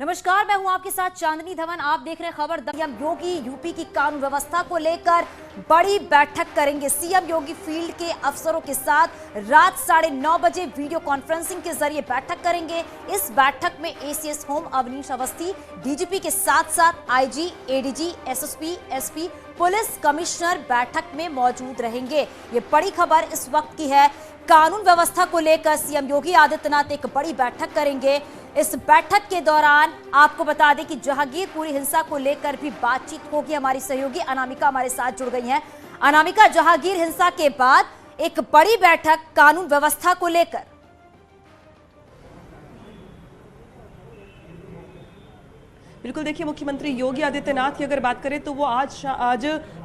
नमस्कार, मैं हूं आपके साथ चांदनी धवन। आप देख रहे हैं खबर। सीएम योगी यूपी की कानून व्यवस्था को लेकर बड़ी बैठक करेंगे। सीएम योगी फील्ड के अफसरों के साथ रात 9:30 बजे वीडियो कॉन्फ्रेंसिंग के जरिए बैठक करेंगे। इस बैठक में ACS home Avanish Awasthi, DGP के साथ साथ IG, ADG, SSP, SP, police commissioner बैठक में मौजूद रहेंगे। ये बड़ी खबर इस वक्त की है। कानून व्यवस्था को लेकर सीएम योगी आदित्यनाथ एक बड़ी बैठक करेंगे। इस बैठक के दौरान आपको बता दें कि जहांगीरपुरी हिंसा को लेकर भी बातचीत होगी। हमारी सहयोगी अनामिका हमारे साथ जुड़ गई हैं। अनामिका, जहांगीर हिंसा के बाद एक बड़ी बैठक कानून व्यवस्था को लेकर। बिल्कुल, देखिए, मुख्यमंत्री योगी आदित्यनाथ की अगर बात करें तो वो आज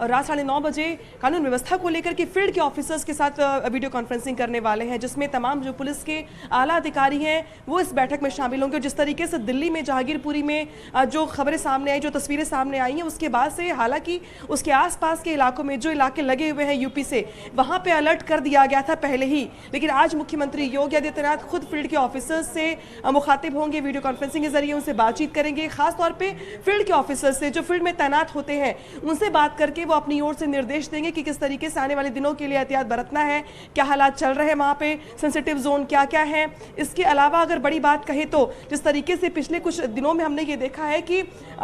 रात 9:30 बजे कानून व्यवस्था को लेकर के फील्ड के ऑफिसर्स के साथ वीडियो कॉन्फ्रेंसिंग करने वाले हैं, जिसमें तमाम जो पुलिस के आला अधिकारी हैं वो इस बैठक में शामिल होंगे। और जिस तरीके से दिल्ली में जहांगीरपुरी में जो खबरें सामने आई, जो तस्वीरें सामने आई हैं, उसके बाद से हालांकि उसके आसपास के इलाकों में जो इलाके लगे हुए हैं यूपी से, वहां पे अलर्ट कर दिया गया था पहले ही। लेकिन आज मुख्यमंत्री योगी आदित्यनाथ खुद फील्ड के ऑफिसर्स से मुखातिब होंगे, वीडियो कॉन्फ्रेंसिंग के जरिए उनसे बातचीत करेंगे। खास तौर पे फील्ड के ऑफिसर्स से जो फील्ड में तैनात होते हैं उनसे बात करके वो अपनी ओर से निर्देश देंगे कि किस तरीके से आने वाले दिनों के लिए एहतियात बरतना है, क्या हालात चल रहे हैं वहां पे, सेंसिटिव जोन क्या क्या है। इसके अलावा अगर बड़ी बात कहें तो जिस तरीके से पिछले कुछ दिनों में हमने ये देखा है कि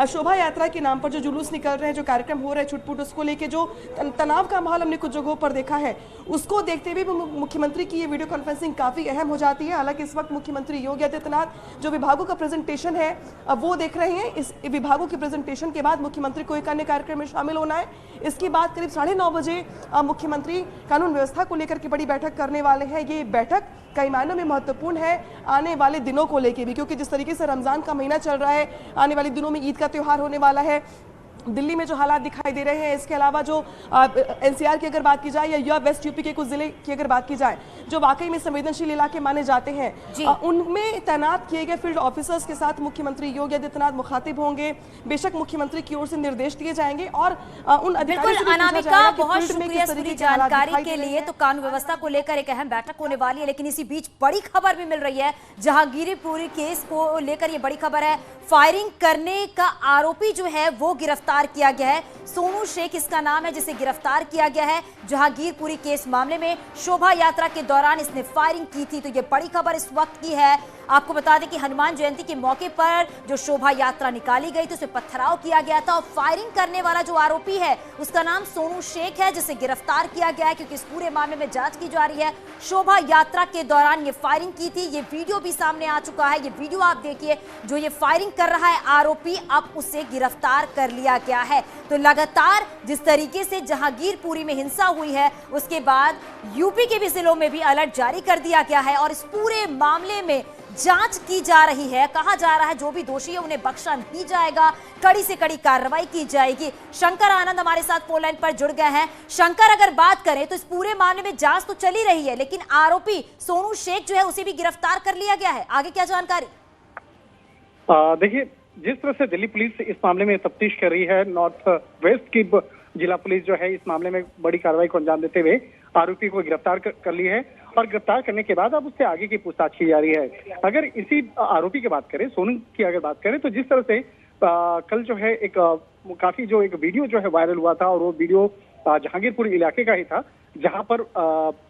शोभा यात्रा के नाम पर जो जुलूस निकल रहे हैं, जो कार्यक्रम हो रहे हैं छुटपुट, उसको लेके जो तनाव का माहौल हमने कुछ जगहों पर देखा है, उसको देखते हुए मुख्यमंत्री की ये वीडियो कॉन्फ्रेंसिंग काफी अहम हो जाती है। हालांकि इस वक्त मुख्यमंत्री योगी आदित्यनाथ जो विभागों का प्रेजेंटेशन है वो देख रहे हैं। इस विभागों की प्रेजेंटेशन के बाद मुख्यमंत्री को एक अन्य कार्यक्रम में शामिल होना है। इसके बाद करीब 9:30 बजे मुख्यमंत्री कानून व्यवस्था को लेकर के बड़ी बैठक करने वाले हैं। ये बैठक कई मायनों में महत्वपूर्ण है आने वाले दिनों को लेकर भी, क्योंकि जिस तरीके से रमजान का महीना चल रहा है, आने वाले दिनों में ईद का त्योहार होने वाला है, दिल्ली में जो हालात दिखाई दे रहे हैं, इसके अलावा जो एनसीआर की अगर बात की जाए या वेस्ट यूपी के कुछ जिले की अगर बात की जाए जो वाकई में संवेदनशील इलाके माने जाते हैं, उनमें तैनात किए गए फील्ड ऑफिसर्स के साथ मुख्यमंत्री योगी आदित्यनाथ मुखातिब होंगे। बेशक मुख्यमंत्री की ओर से निर्देश दिए जाएंगे और उन अधिकारियों से पूछा जाएगा कि बहुत शुक्रिया पूरी जानकारी के लिए। तो कानून व्यवस्था को लेकर एक अहम बैठक होने वाली है, लेकिन इसी बीच बड़ी खबर भी मिल रही है। जहांगीरपुरी केस को लेकर ये बड़ी खबर है। फायरिंग करने का आरोपी जो है वो गिरफ्तार किया गया है। सोनू शेख इसका नाम है, जिसे गिरफ्तार किया गया है जहांगीरपुरी केस मामले में। शोभा यात्रा के दौरान इसने फायरिंग की थी। तो ये बड़ी खबर इस वक्त की है। आपको बता दें कि हनुमान जयंती के मौके पर जो शोभा यात्रा निकाली गई थी उसमें पथराव किया गया था और फायरिंग करने वाला जो आरोपी है उसका नाम सोनू शेख है, जिसे गिरफ्तार किया गया है क्योंकि इस पूरे मामले में जांच की जा रही है। शोभा यात्रा के दौरान ये फायरिंग की थी। ये वीडियो भी सामने आ चुका है। ये वीडियो आप देखिए, जो ये फायरिंग कर रहा है आरोपी, अब उसे गिरफ्तार कर लिया गया है। तो लगातार जिस तरीके से जहांगीरपुरी में हिंसा हुई है, उसके बाद यूपी के भी जिलों में भी अलर्ट जारी कर दिया गया है और इस पूरे मामले में जांच की जा रही है। कहा जा रहा है जो भी दोषी है उन्हें बख्शा नहीं जाएगा, कड़ी से कड़ी कार्रवाई की जाएगी। शंकर आनंद हमारे साथ फोन लाइन पर जुड़ गए हैं। शंकर, अगर बात करें तो इस पूरे मामले में जांच तो चली रही है, लेकिन आरोपी सोनू शेख जो है उसे भी गिरफ्तार कर लिया गया है। आगे क्या जानकारी? देखिए, जिस तरह से दिल्ली पुलिस इस मामले में तफ्तीश कर रही है, नॉर्थ वेस्ट की जिला पुलिस जो है इस मामले में बड़ी कार्रवाई को अंजाम देते हुए आरोपी को गिरफ्तार कर ली है और गिरफ्तार करने के बाद अब उससे आगे की पूछताछ की जा रही है। अगर इसी आरोपी की बात करें, सोनू की अगर बात करें, तो जिस तरह से कल जो है एक काफी जो एक वीडियो जो है वायरल हुआ था और वो वीडियो जहांगीरपुर इलाके का ही था, जहां पर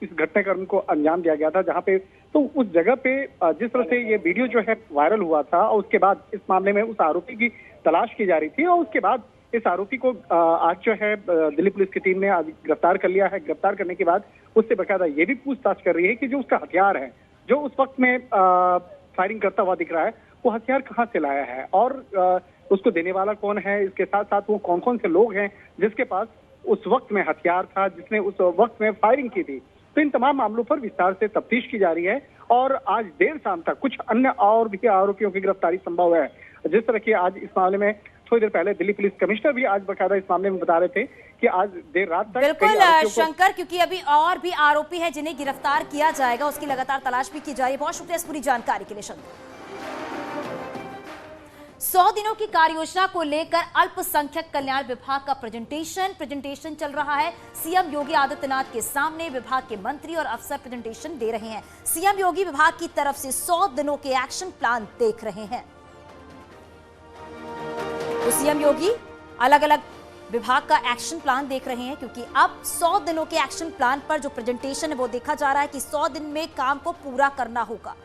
इस घटनाक्रम को अंजाम दिया गया था, जहां पे तो उस जगह पे जिस तरह से ये वीडियो जो है वायरल हुआ था और उसके बाद इस मामले में उस आरोपी की तलाश की जा रही थी और उसके बाद इस आरोपी को आज जो है दिल्ली पुलिस की टीम ने आज गिरफ्तार कर लिया है। गिरफ्तार करने के बाद उससे बकायदा ये भी पूछताछ कर रही है कि जो उसका हथियार है, जो उस वक्त में फायरिंग करता हुआ दिख रहा है, वो हथियार कहाँ से लाया है और उसको देने वाला कौन है। इसके साथ साथ वो कौन कौन से लोग हैं जिसके पास उस वक्त में हथियार था, जिसने उस वक्त में फायरिंग की थी। तो इन तमाम मामलों पर विस्तार से तफ्तीश की जा रही है और आज देर शाम तक कुछ अन्य और भी आरोपियों की गिरफ्तारी संभव है। जिस तरह की आज इस मामले में थोड़ी देर पहले दिल्ली पुलिस कमिश्नर भी आज बकायदा इस मामले में बता रहे थे कि आज देर रात तक बिल्कुल शंकर, क्योंकि अभी और भी आरोपी है जिन्हें गिरफ्तार किया जाएगा, उसकी लगातार तलाश भी की जा रही है। बहुत शुक्रिया इस पूरी जानकारी के लिए शंकर। 100 दिनों की कार्य योजना को लेकर अल्पसंख्यक कल्याण विभाग का प्रेजेंटेशन चल रहा है। सीएम योगी आदित्यनाथ के सामने विभाग के मंत्री और अफसर प्रेजेंटेशन दे रहे हैं। सीएम योगी विभाग की तरफ से 100 दिनों के एक्शन प्लान देख रहे हैं। तो सीएम योगी अलग अलग विभाग का एक्शन प्लान देख रहे हैं, क्योंकि अब 100 दिनों के एक्शन प्लान पर जो प्रेजेंटेशन है वो देखा जा रहा है कि 100 दिन में काम को पूरा करना होगा।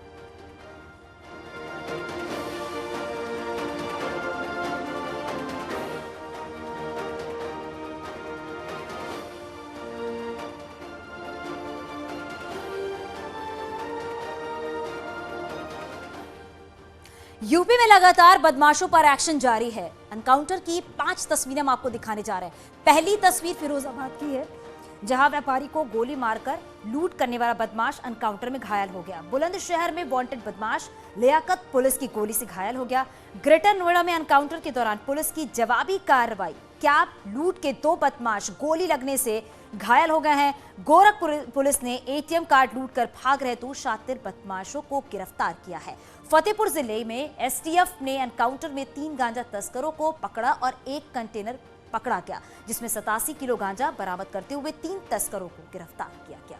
यूपी में लगातार बदमाशों पर एक्शन जारी है। एनकाउंटर की 5 तस्वीरें हम आपको दिखाने जा रहे हैं। पहली तस्वीर फिरोजाबाद की है, जहां व्यापारी को गोली मारकर लूट करने वाला बदमाश एनकाउंटर में घायल हो गया। बुलंदशहर में वांटेड बदमाश लियाकत पुलिस की गोली से घायल हो गया। ग्रेटर नोएडा में एनकाउंटर के दौरान पुलिस की जवाबी कार्रवाई, कैब लूट के 2 बदमाश गोली लगने से घायल हो गए हैं। गोरखपुर पुलिस ने एटीएम कार्ड लूटकर भाग रहे 2 शातिर बदमाशों को गिरफ्तार किया है। फतेहपुर जिले में एसटीएफ ने एनकाउंटर में 3 गांजा तस्करों को पकड़ा और 1 कंटेनर पकड़ा गया, जिसमें 87 किलो गांजा बरामद करते हुए 3 तस्करों को गिरफ्तार किया गया।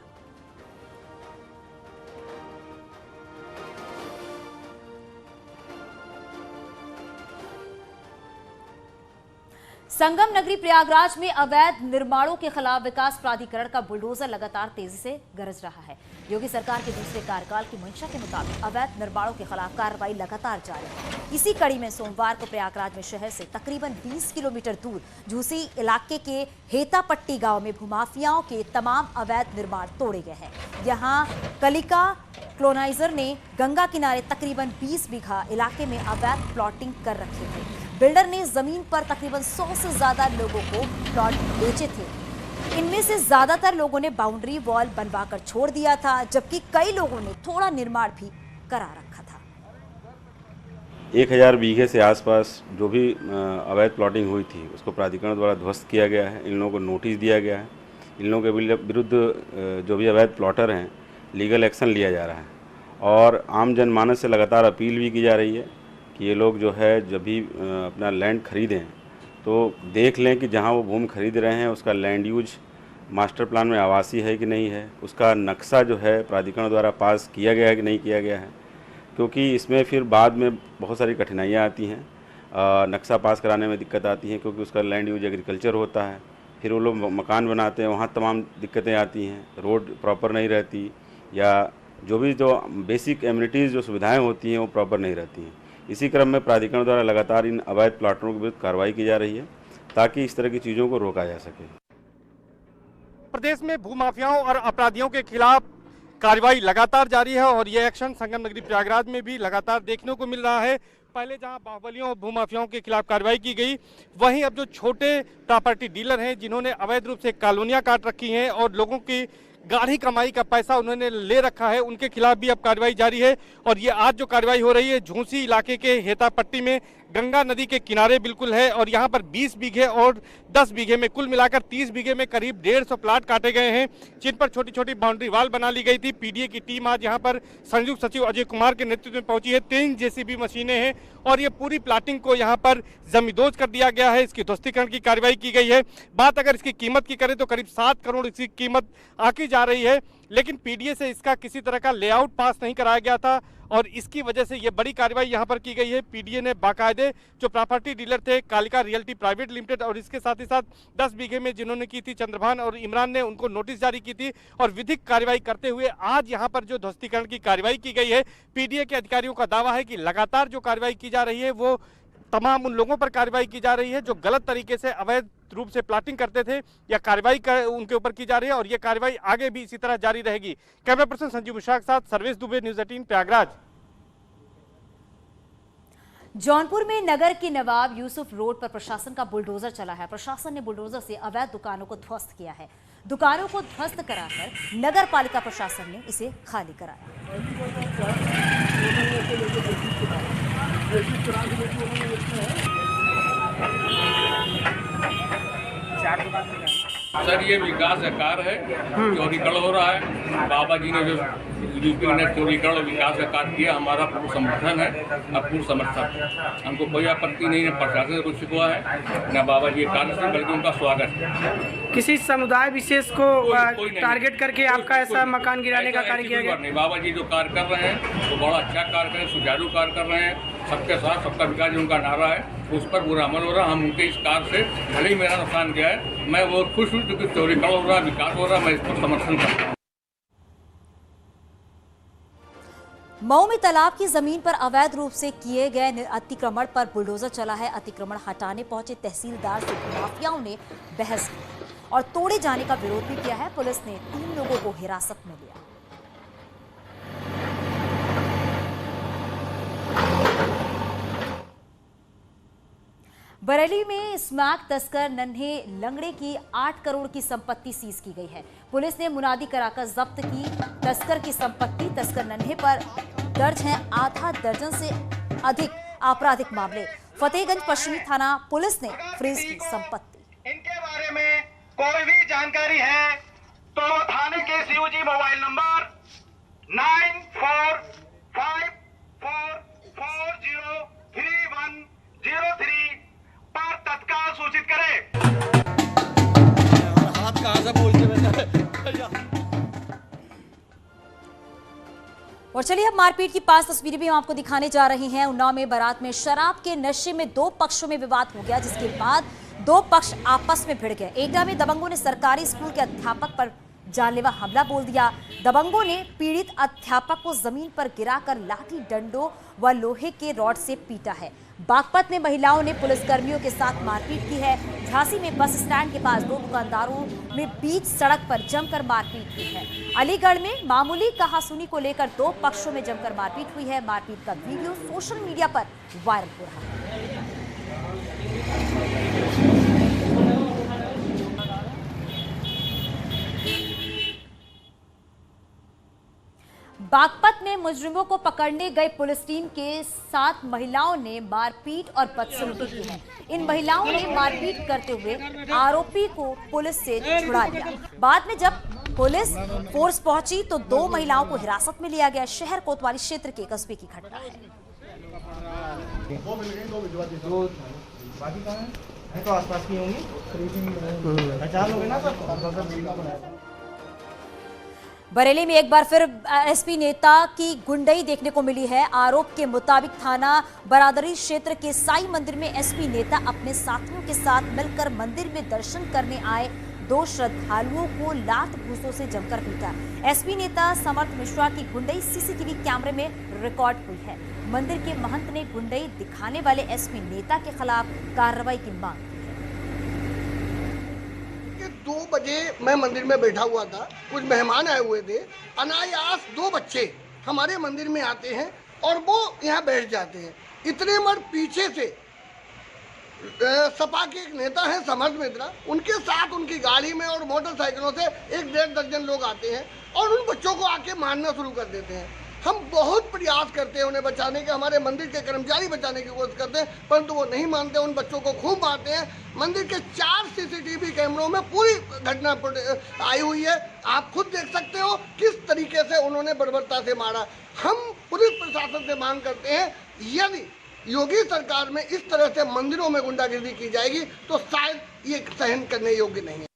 संगम नगरी प्रयागराज में अवैध निर्माणों के खिलाफ विकास प्राधिकरण का बुलडोजर लगातार तेजी से गरज रहा है। योगी सरकार के दूसरे कार्यकाल की मंशा के मुताबिक अवैध निर्माणों के खिलाफ कार्रवाई लगातार जारी है। इसी कड़ी में सोमवार को प्रयागराज में शहर से तकरीबन 20 किलोमीटर दूर झूसी इलाके के हेतापट्टी गांव में भूमाफियाओं के तमाम अवैध निर्माण तोड़े गए हैं। यहाँ कलिका क्लोनाइजर ने गंगा किनारे तकरीबन 20 बीघा इलाके में अवैध प्लॉटिंग कर रखे थे। बिल्डर ने जमीन पर तकरीबन 100 से ज्यादा लोगों को प्लॉट बेचे थे। इनमें से ज्यादातर लोगों ने बाउंड्री वॉल बनवाकर छोड़ दिया था, जबकि कई लोगों ने थोड़ा निर्माण भी करा रखा था। 1000 बीघे से आसपास जो भी अवैध प्लॉटिंग हुई थी उसको प्राधिकरण द्वारा ध्वस्त किया गया है। इन लोगों को नोटिस दिया गया है। इन लोगों के विरुद्ध जो भी अवैध प्लॉटर हैं लीगल एक्शन लिया जा रहा है। और आम जनमानस से लगातार अपील भी की जा रही है कि ये लोग जो है जब भी अपना लैंड खरीदें तो देख लें कि जहाँ वो भूमि खरीद रहे हैं उसका लैंड यूज मास्टर प्लान में आवासी है कि नहीं है, उसका नक्शा जो है प्राधिकरण द्वारा पास किया गया है कि नहीं किया गया है, क्योंकि इसमें फिर बाद में बहुत सारी कठिनाइयाँ आती हैं। नक्शा पास कराने में दिक्कत आती है क्योंकि उसका लैंड यूज एग्रीकल्चर होता है। फिर वो लोग मकान बनाते हैं, वहाँ तमाम दिक्कतें आती हैं, रोड प्रॉपर नहीं रहती या जो भी जो बेसिक एमिनिटीज़ जो सुविधाएँ होती हैं वो प्रॉपर नहीं रहती हैं। इसी क्रम में प्राधिकरण द्वारा लगातार इन अवैध प्लाटरों के विरुद्ध कार्रवाई की जा रही है ताकि इस तरह की चीज़ों को रोका जा सके। प्रदेश में भूमाफियाओं और अपराधियों के खिलाफ कार्रवाई लगातार जारी है और ये एक्शन संगम नगरी प्रयागराज में भी लगातार देखने को मिल रहा है। पहले जहां बाहुबलियों और भूमाफियाओं के खिलाफ कार्रवाई की गई, वहीं अब जो छोटे प्रॉपर्टी डीलर हैं जिन्होंने अवैध रूप से कॉलोनियां काट रखी हैं और लोगों की गाढ़ी कमाई का पैसा उन्होंने ले रखा है, उनके खिलाफ भी अब कार्रवाई जारी है। और ये आज जो कार्रवाई हो रही है झूसी इलाके के हेतापट्टी में गंगा नदी के किनारे बिल्कुल है और यहाँ पर 20 बीघे और 10 बीघे में कुल मिलाकर 30 बीघे में करीब 150 प्लाट काटे गए हैं, जिन पर छोटी छोटी बाउंड्री वाल बना ली गई थी। पीडीए की टीम आज यहाँ पर संयुक्त सचिव अजय कुमार के नेतृत्व में पहुंची है। 3 जेसीबी मशीनें हैं और ये पूरी प्लाटिंग को यहाँ पर जमींदोज कर दिया गया है। इसकी ध्वस्तीकरण की कार्रवाई की गई है। बात अगर इसकी कीमत की करें तो करीब 7 करोड़ इसकी कीमत आंकी जा रही है, लेकिन पीडीए से इसका किसी तरह का लेआउट पास नहीं कराया गया था और इसकी वजह से ये बड़ी कार्रवाई यहाँ पर की गई है। पीडीए ने बाकायदे जो प्रॉपर्टी डीलर थे कालिका रियल्टी प्राइवेट लिमिटेड और इसके साथ ही साथ 10 बीघे में जिन्होंने की थी चंद्रभान और इमरान ने उनको नोटिस जारी की थी और विधिक कार्रवाई करते हुए आज यहाँ पर जो ध्वस्तीकरण की कार्रवाई की गई है, पीडीए के अधिकारियों का दावा है कि लगातार जो कार्रवाई की जा रही है वो तमाम उन लोगों पर कार्रवाई की जा रही है जो गलत तरीके से अवैध रूप से प्लाटिंग करते थे या कार्रवाई उनके ऊपर की जा रही है और ये कार्रवाई आगे भी इसी तरह जारी रहेगी। कैमरा पर्सन संजीव मिश्रा के साथ सर्वेश दुबे, न्यूज़ 18 प्रयागराज। जौनपुर में नगर की नवाब यूसुफ रोड पर प्रशासन का बुलडोजर चला है। प्रशासन ने बुलडोजर से अवैध दुकानों को ध्वस्त किया है। दुकानों को ध्वस्त कराकर नगर पालिका प्रशासन ने इसे खाली कराया। सर ये विकास का कार्य है, चौड़ीकरण हो रहा है। बाबा जी ने जो यूपी ने चौड़ीकरण और विकास का कार्य किया, हमारा पूर्ण समर्थन है और पूर्ण समर्थन। हमको कोई आपत्ति नहीं है, प्रशासन से कुछ शिकवा है न बाबा जी कार्य से, बल्कि उनका स्वागत है। किसी समुदाय विशेष को टारगेट करके आपका ऐसा मकान गिराने का कार्य किया गया? नहीं, बाबा जी जो कार्य कर रहे हैं वो बड़ा अच्छा कार्य कर रहे हैं, सुचारू कार्य कर रहे हैं। सबके साथ सबका विकास जो उनका नारा है उस पर पूरा अमल हो रहा। हम उनके इस कार से भले ही मेरा नुकसान किया है, मैं बहुत खुश हूँ क्योंकि चौड़ीकरण हो रहा है, विकास हो रहा है, मैं इसको समर्थन करता हूँ। मऊ में तालाब की जमीन पर अवैध रूप से किए गए अतिक्रमण पर बुलडोजर चला है। अतिक्रमण हटाने पहुंचे तहसीलदार से माफियाओं ने बहस की और तोड़े जाने का विरोध भी किया है। पुलिस ने 3 लोगों को हिरासत में लिया। बरेली में स्मैक तस्कर नन्हे लंगड़े की 8 करोड़ की संपत्ति सीज की गई है। पुलिस ने मुनादी कराकर जब्त की तस्कर की संपत्ति। तस्कर नन्हे पर दर्ज हैं आधा दर्जन से अधिक आपराधिक मामले। फतेहगंज पश्चिमी थाना पुलिस ने फ्रीज की संपत्ति। इनके बारे में कोई भी जानकारी है तो थाने के सीओजी मोबाइल नंबर 9454403103 पर तत्काल सूचित करें। हाथ कहां से बोलते हैं। और चलिए अब मारपीट की 5 तस्वीरें भी हम आपको दिखाने जा रहे हैं। उन्नाव में बारात में शराब के नशे में 2 पक्षों में विवाद हो गया, जिसके बाद 2 पक्ष आपस में भिड़ गए। एटा में दबंगों ने सरकारी स्कूल के अध्यापक पर जानलेवा हमला बोल दिया। दबंगों ने पीड़ित अध्यापक को जमीन पर गिराकर लाठी डंडों व लोहे के रॉड से पीटा है। बागपत में महिलाओं ने पुलिसकर्मियों के साथ मारपीट की है। झांसी में बस स्टैंड के पास 2 दुकानदारों में बीच सड़क पर जमकर मारपीट हुई है। अलीगढ़ में मामूली कहासुनी को लेकर 2 पक्षों में जमकर मारपीट हुई है। मारपीट का वीडियो सोशल मीडिया पर वायरल हो रहा है। बागपत में मुजरिमों को पकड़ने गई पुलिस टीम के साथ महिलाओं ने मारपीट और बदसलूकी की है। इन महिलाओं ने मारपीट करते हुए आरोपी को पुलिस से छुड़ा लिया। बाद में जब पुलिस फोर्स पहुंची तो 2 महिलाओं को हिरासत में लिया गया। शहर कोतवाली क्षेत्र के कस्बे की घटना है। तो आसपास की होंगी, पहचान लोगे ना। बरेली में एक बार फिर एसपी नेता की गुंडई देखने को मिली है। आरोप के मुताबिक थाना बरादरी क्षेत्र के साई मंदिर में एसपी नेता अपने साथियों के साथ मिलकर मंदिर में दर्शन करने आए 2 श्रद्धालुओं को लात घूंसों से जमकर पीटा। एसपी नेता समर्थ मिश्रा की गुंडई सीसीटीवी कैमरे में रिकॉर्ड हुई है। मंदिर के महंत ने गुंडई दिखाने वाले एसपी नेता के खिलाफ कार्रवाई की मांग की। 2 बजे मैं मंदिर में बैठा हुआ था, कुछ मेहमान आए हुए थे। अनायास 2 बच्चे हमारे मंदिर में आते हैं और वो यहाँ बैठ जाते हैं। इतने मर पीछे से सपा के एक नेता हैं समर्थ मिश्रा, उनके साथ उनकी गाड़ी में और मोटरसाइकिलों से 1-1.5 दर्जन लोग आते हैं और उन बच्चों को आके मारना शुरू कर देते हैं। हम बहुत प्रयास करते हैं उन्हें बचाने के, हमारे मंदिर के कर्मचारी बचाने की कोशिश करते हैं, परंतु वो नहीं मानते। उन बच्चों को खूब मारते हैं। मंदिर के 4 सीसीटीवी कैमरों में पूरी घटना आई हुई है। आप खुद देख सकते हो किस तरीके से उन्होंने बर्बरता से मारा। हम पुलिस प्रशासन से मांग करते हैं, यदि योगी सरकार में इस तरह से मंदिरों में गुंडागिर्दी की जाएगी तो शायद ये सहन करने योग्य नहीं है।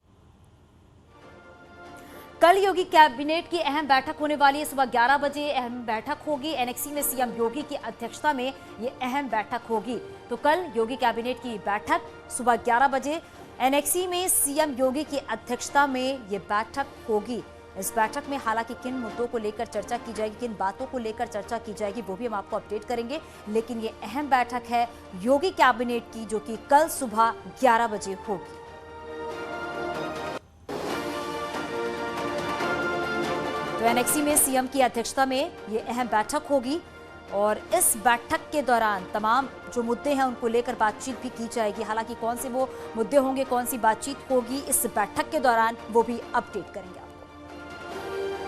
कल योगी कैबिनेट की अहम बैठक होने वाली है। सुबह 11 बजे अहम बैठक होगी। एनेक्सी में सीएम योगी की अध्यक्षता में ये अहम बैठक होगी। तो कल योगी कैबिनेट की बैठक सुबह 11 बजे एनेक्सी में सीएम योगी की अध्यक्षता में ये बैठक होगी। इस बैठक में हालांकि किन मुद्दों को लेकर चर्चा की जाएगी, किन बातों को लेकर चर्चा की जाएगी, वो भी हम आपको अपडेट करेंगे। लेकिन ये अहम बैठक है योगी कैबिनेट की, जो कि कल सुबह 11 बजे होगी। तो एनेक्सी में सीएम की अध्यक्षता में ये अहम बैठक होगी और इस बैठक के दौरान तमाम जो मुद्दे हैं उनको लेकर बातचीत भी की जाएगी। हालांकि कौन से वो मुद्दे होंगे, कौन सी बातचीत होगी इस बैठक के दौरान, वो भी अपडेट करेंगे आपको।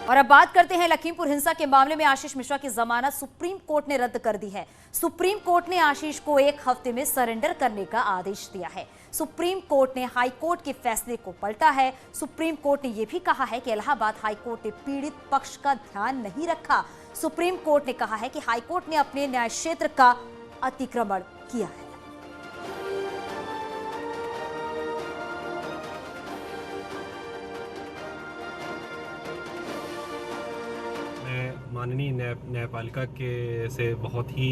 और अब बात करते हैं लखीमपुर हिंसा के मामले में आशीष मिश्रा की जमानत सुप्रीम कोर्ट ने रद्द कर दी है। सुप्रीम कोर्ट ने आशीष को 1 हफ्ते में सरेंडर करने का आदेश दिया है। सुप्रीम कोर्ट ने हाई कोर्ट के फैसले को पलटा है। सुप्रीम कोर्ट ने यह भी कहा है कि इलाहाबाद हाई कोर्ट ने पीड़ित पक्ष का ध्यान नहीं रखा। सुप्रीम कोर्ट ने कहा है कि हाई कोर्ट ने अपने न्याय क्षेत्र का अतिक्रमण किया है। माननीय न्यायपालिका के से बहुत ही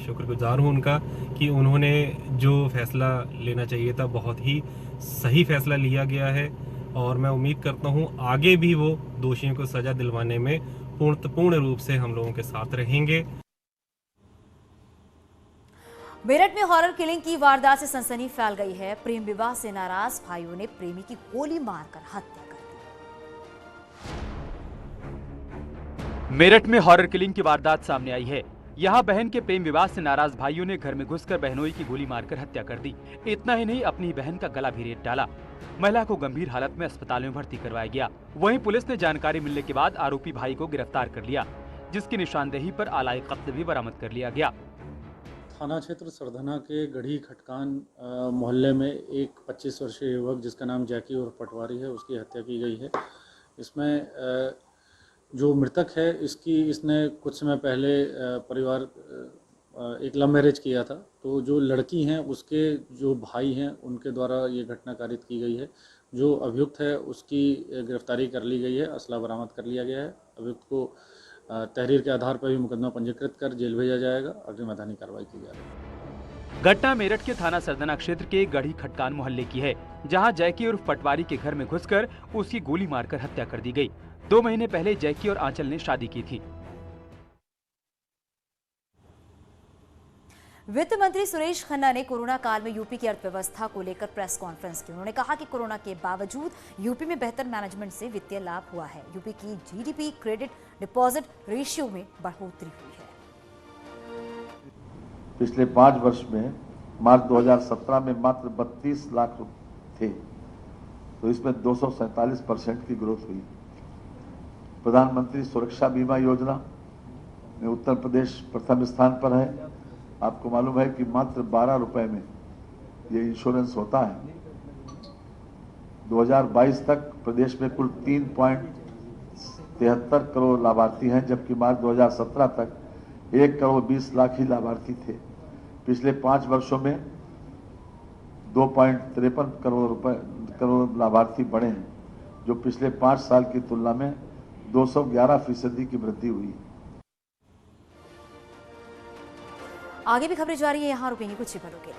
शुक्रगुजार हूँ उनका कि उन्होंने जो फैसला लेना चाहिए था बहुत ही सही फैसला लिया गया है और मैं उम्मीद करता हूँ आगे भी वो दोषियों को सज़ा दिलवाने में पूर्ण रूप से हम लोगों के साथ रहेंगे। मेरठ में हॉरर किलिंग की वारदात से सनसनी फैल गई है। प्रेम विवाह से नाराज भाइयों ने प्रेमी की गोली मारकर हत्या कर दी। मेरठ में हॉरर किलिंग की वारदात सामने आई है। यहां बहन के प्रेम विवाह से नाराज भाइयों ने घर में घुसकर बहनोई की गोली मारकर हत्या कर दी। इतना ही नहीं, अपनी बहन का गला भी रेत डाला। महिला को गंभीर हालत में अस्पताल में भर्ती करवाया गया। वहीं पुलिस ने जानकारी मिलने के बाद आरोपी भाई को गिरफ्तार कर लिया, जिसकी निशानदेही पर आलाए कत्ल भी बरामद कर लिया गया। थाना क्षेत्र सरधना के गढ़ी खटकान मोहल्ले में एक 25 वर्षीय युवक जिसका नाम जैकी और पटवारी है, उसकी हत्या की गई है। इसमें जो मृतक है इसने कुछ समय पहले परिवार एक लव मैरिज किया था, तो जो लड़की हैं उसके जो भाई हैं उनके द्वारा ये घटना कारित की गई है। जो अभियुक्त है उसकी गिरफ्तारी कर ली गई है, असला बरामद कर लिया गया है। अभियुक्त को तहरीर के आधार पर भी मुकदमा पंजीकृत कर जेल भेजा जाएगा। अग्रिम मैदानी कार्रवाई की जा रही है। घटना मेरठ के थाना सरदना क्षेत्र के गढ़ी खटकान मोहल्ले की है, जहां जैकी उर्फ पटवारी के घर में घुसकर उसकी गोली मारकर हत्या कर दी गई। 2 महीने पहले जैकी और आंचल ने शादी की थी। वित्त मंत्री सुरेश खन्ना ने कोरोना काल में यूपी की अर्थव्यवस्था को लेकर प्रेस कॉन्फ्रेंस की। उन्होंने कहा कि कोरोना के बावजूद यूपी में बेहतर मैनेजमेंट से वित्तीय लाभ हुआ है। यूपी की जीडीपी क्रेडिट डिपॉजिट रेशियो में बढ़ोतरी हुई है। पिछले 5 वर्ष में मार्च 2017 में मात्र 32 लाख थे, तो इसमें 247% की ग्रोथ हुई। प्रधानमंत्री सुरक्षा बीमा योजना में उत्तर प्रदेश प्रथम स्थान पर है। आपको मालूम है कि मात्र 12 रुपए में ये इंश्योरेंस होता है। 2022 तक प्रदेश में कुल 3.73 करोड़ लाभार्थी हैं, जबकि मार्च 2017 तक 1 करोड़ 20 लाख ही लाभार्थी थे। पिछले 5 वर्षों में 2.53 करोड़ लाभार्थी बढ़े हैं, जो पिछले 5 साल की तुलना में 211% की वृद्धि हुई। आगे भी खबरें जारी है, यहाँ रुकेंगे कुछ ही पलों के लिए।